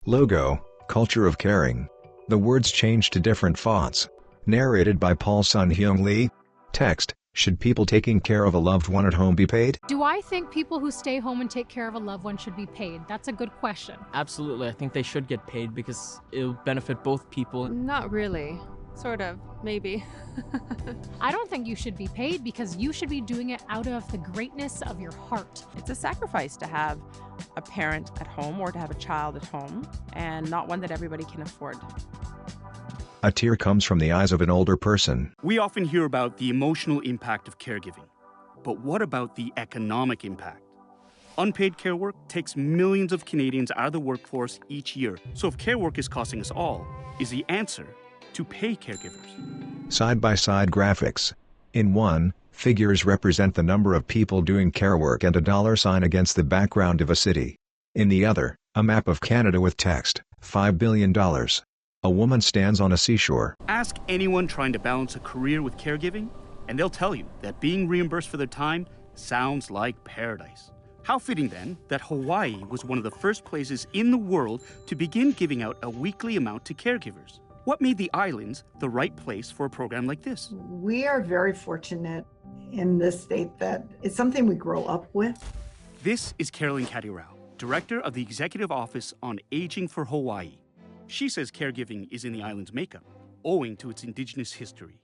Logo, Culture of Caring. The words change to different fonts. Narrated by Sun-Hyung Lee. Text, should people taking care of a loved one at home be paid? Do I think people who stay home and take care of a loved one should be paid? That's a good question. Absolutely, I think they should get paid because it'll benefit both people. Not really. Sort of, maybe. I don't think you should be paid because you should be doing it out of the greatness of your heart. It's a sacrifice to have a parent at home or to have a child at home, and not one that everybody can afford. A tear comes from the eyes of an older person. We often hear about the emotional impact of caregiving, but what about the economic impact? Unpaid care work takes millions of Canadians out of the workforce each year. So if care work is costing us all, is the answer to pay caregivers? Side-by-side graphics. In one, figures represent the number of people doing care work and a dollar sign against the background of a city. In the other, a map of Canada with text, $5 billion. A woman stands on a seashore. Ask anyone trying to balance a career with caregiving, and they'll tell you that being reimbursed for their time sounds like paradise. How fitting then that Hawaii was one of the first places in the world to begin giving out a weekly amount to caregivers. What made the islands the right place for a program like this? We are very fortunate in this state that it's something we grow up with. This is Caroline Cadirao, Director of the Executive Office on Aging for Hawaii. She says caregiving is in the island's makeup, owing to its indigenous history.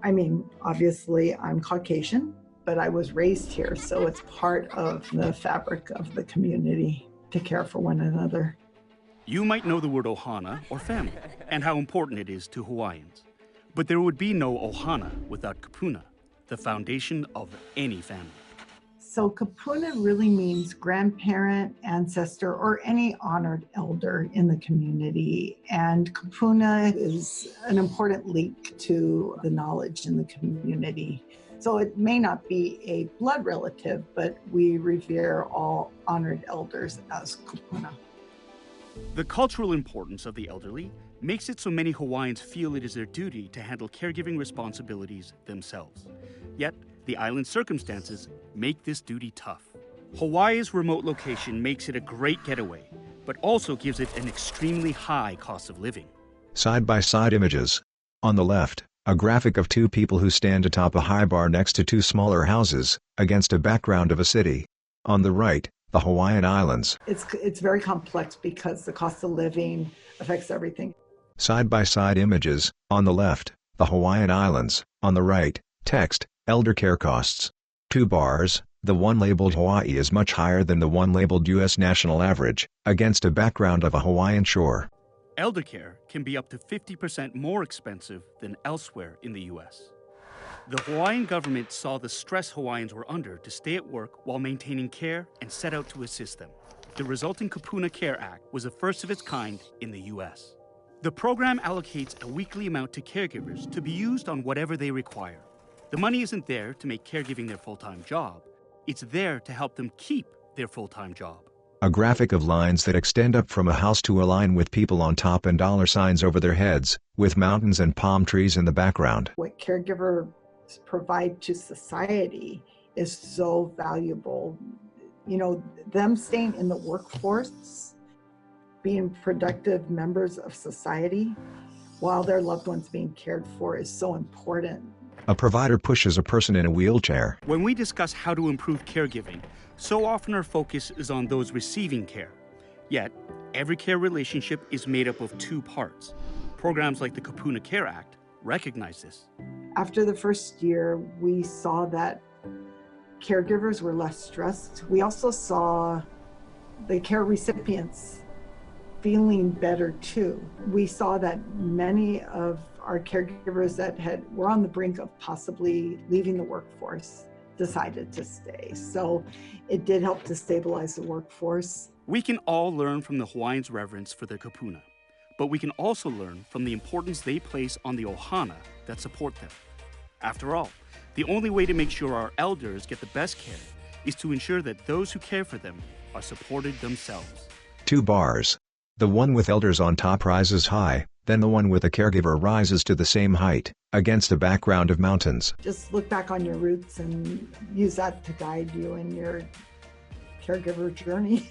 I mean, obviously I'm Caucasian, but I was raised here, so it's part of the fabric of the community to care for one another. You might know the word ohana, or family, and how important it is to Hawaiians. But there would be no ohana without kapuna, the foundation of any family. So kapuna really means grandparent, ancestor, or any honored elder in the community. And kapuna is an important link to the knowledge in the community. So it may not be a blood relative, but we revere all honored elders as kapuna. The cultural importance of the elderly makes it so many Hawaiians feel it is their duty to handle caregiving responsibilities themselves. Yet, the island's circumstances make this duty tough. Hawaii's remote location makes it a great getaway, but also gives it an extremely high cost of living. Side-by-side images. On the left, a graphic of two people who stand atop a high bar next to two smaller houses, against a background of a city. On the right, the Hawaiian Islands. It's very complex because the cost of living affects everything. Side-by-side images. On the left, the Hawaiian Islands. On the right, text, elder care costs. 2 bars, the one labeled Hawaii is much higher than the one labeled U.S. national average, against a background of a Hawaiian shore. Elder care can be up to 50% more expensive than elsewhere in the U.S. The Hawaiian government saw the stress Hawaiians were under to stay at work while maintaining care and set out to assist them. The resulting Kapuna Care Act was the first of its kind in the U.S. The program allocates a weekly amount to caregivers to be used on whatever they require. The money isn't there to make caregiving their full-time job. It's there to help them keep their full-time job. A graphic of lines that extend up from a house to a line with people on top and dollar signs over their heads, with mountains and palm trees in the background. What caregivers provide to society is so valuable. You know, them staying in the workforce, being productive members of society, while their loved ones being cared for is so important. A provider pushes a person in a wheelchair. When we discuss how to improve caregiving, so often our focus is on those receiving care. Yet, every care relationship is made up of 2 parts. Programs like the Kapuna Care Act recognize this. After the first year, we saw that caregivers were less stressed. We also saw the care recipients feeling better too. We saw that many of our caregivers that were on the brink of possibly leaving the workforce decided to stay. So it did help to stabilize the workforce. We can all learn from the Hawaiians' reverence for their kapuna, but we can also learn from the importance they place on the ohana that support them. After all, the only way to make sure our elders get the best care is to ensure that those who care for them are supported themselves. 2 bars. The one with elders on top rises high, then the one with a caregiver rises to the same height, against a background of mountains. Just look back on your roots and use that to guide you in your caregiver journey.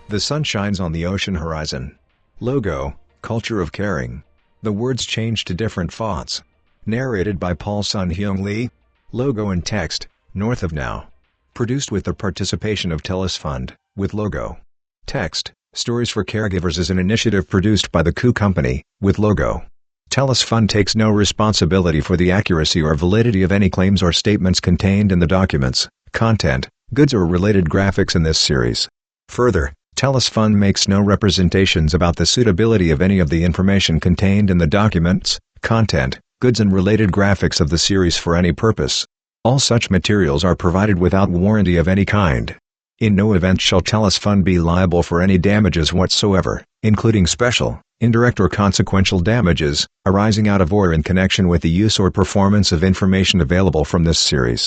The sun shines on the ocean horizon. Logo, culture of caring. The words change to different fonts. Narrated by Paul Sun-Hyung Lee. Logo and text, north of now. Produced with the participation of TELUS Fund, with logo. Text, Stories for Caregivers is an initiative produced by the Coup Company, with logo. TELUS Fund takes no responsibility for the accuracy or validity of any claims or statements contained in the documents, content, goods or related graphics in this series. Further, TELUS Fund makes no representations about the suitability of any of the information contained in the documents, content, goods and related graphics of the series for any purpose. All such materials are provided without warranty of any kind. In no event shall TELUS Fund be liable for any damages whatsoever, including special, indirect or consequential damages, arising out of or in connection with the use or performance of information available from this series.